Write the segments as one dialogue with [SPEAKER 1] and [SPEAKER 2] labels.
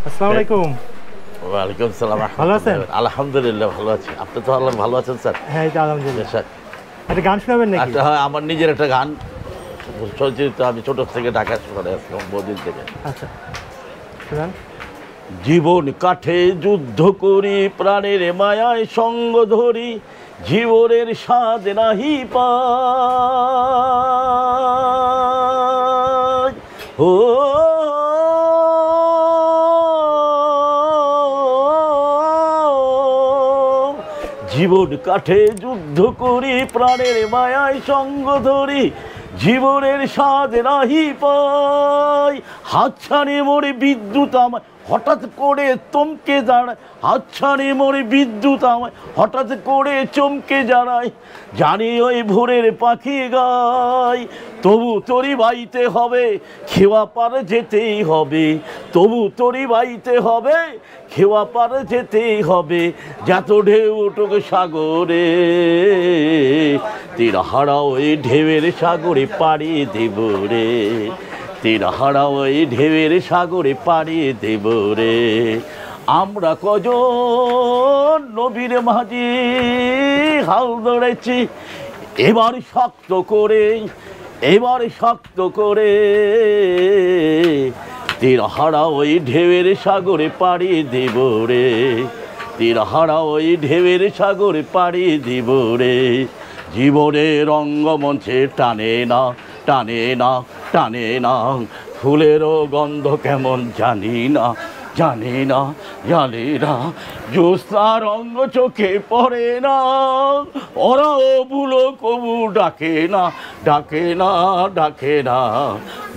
[SPEAKER 1] আসসালামু আলাইকুম।
[SPEAKER 2] ওয়ালাইকুম সালাম।
[SPEAKER 1] ভালো আছেন?
[SPEAKER 2] আলহামদুলিল্লাহ ভালো আছি। আপনি তো আল্লাহ ভালো আছেন স্যার?
[SPEAKER 1] হ্যাঁ, এই তো আলহামদুলিল্লাহ।
[SPEAKER 2] স্যার
[SPEAKER 1] একটা গান শোনাবেন নাকি?
[SPEAKER 2] একটা হয় আমার নিজের একটা গান চলচ্চিত্র, আমি ছোট থেকে ঢাকা শহরে আসলাম বহুদিন থেকে।
[SPEAKER 1] আচ্ছা, শোনান।
[SPEAKER 2] জীবন কাঠে যুদ্ধ করি, প্রাণের মায়ায় সঙ্গ ধরি, জীবনের স্বাদ নাহি পাই। ও জীবন কাঠে যুদ্ধ করি, প্রাণের মায়ায় সঙ্গ ধরি, জীবনের স্বাদ নাহি পাই। হাতছানি মোরে বিদ্যুৎ আমায় হঠাৎ করে চমকে দাঁড়ায়, হাতছানি মোরে বিদ্যুৎ আমায় হঠাৎ করে চমকে দাঁড়ায়। জানি ওই ভোরের পাখি গায়, তবু তোরই বাইতে হবে, খেওয়া পার যেতেই হবে, তবু তোরই বাইতে হবে, খেওয়া পার যেতেই হবে। যত ঢেউ উঠুক সাগরে, তীর হারা ওই ঢেউয়ের সাগরে পাড়ি দেব রে, তীর হারা ওই ঢেউয়ের সাগরে পাড়ি দেব রে। আমরা কজন নবীর মাঝি হাল ধরেছি, এবার শক্ত করে, এবার শক্ত করে, তীর হারা ওই ঢেউয়ের সাগরে পাড়ি দেব রে, তীর হারা ওই ঢেউয়ের সাগরে পাড়ি দেব রে। জীবনের রঙ্গমঞ্চে টানে না, টানে না, টানে না, ফুলেরও গন্ধ কেমন জানি না, জানি না, জানি না, জ্যোৎস্না রঙ্গ চোখে পড়ে না, ওরাও বুলো কবু ডাকে না, ডাকে না, ডাকে না।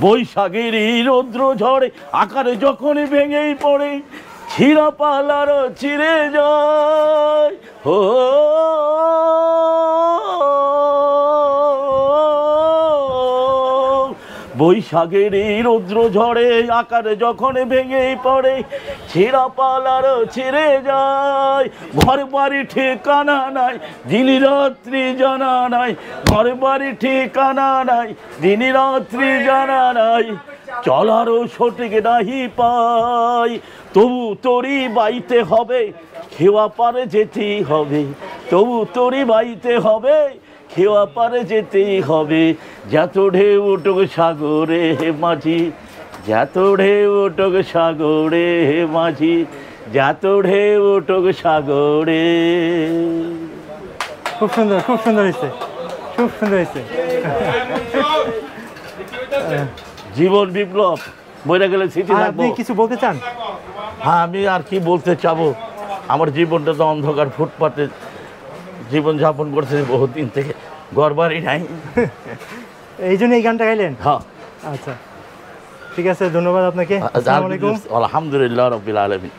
[SPEAKER 2] বৈশাখের রৌদ্র ঝড়ে আকারে যখন ভেঙেই পড়ে, ছিঁড়া পালারও ছিঁড়ে যায়। ও বৈশাখের রৌদ্র ঝড়ে আকারে যখন ভেঙেই পড়ে, ছিঁড়া পালারও ছিঁড়ে যায়। ঘর বাড়ি ঠিকানা নাই, দিন রাত্রি জানা নাই, ঘর বাড়ি ঠিকানা নাই, দিন রাত্রি জানা নাই, চলারও সঠিক নাহি পাই। তবু তোরই বাইতে হবে, খেওয়া পারে যেতেই হবে, তবু তোরই বাইতে হবে, খেওয়া পারে যেতেই হবে। যত ঢেউ উঠুক সাগরে মাঝি, যত ঢেউ উঠুক সাগরে মাঝি, যত ঢেউ উঠুক সাগরে।
[SPEAKER 1] খুব সুন্দর, খুব সুন্দর হয়েছে, খুব সুন্দর হয়েছে।
[SPEAKER 2] জীবন বিপ্লব বইটা গেলে স্মৃতি থাকবো।
[SPEAKER 1] আপনি কিছু বলতে চান?
[SPEAKER 2] হ্যাঁ, আমি আর কি বলতে চাবো, আমার জীবনটা তো অন্ধকার ফুটপাতে জীবন যাপন করছে বহুদিন থেকে, ঘর বাড়ি নাই।
[SPEAKER 1] এই জন্য এই গানটা গাইলেন?
[SPEAKER 2] হ্যাঁ।
[SPEAKER 1] আচ্ছা, ঠিক আছে, ধন্যবাদ আপনাকে। আসসালামু আলাইকুম।
[SPEAKER 2] আলহামদুলিল্লাহ রাব্বিল আলামিন।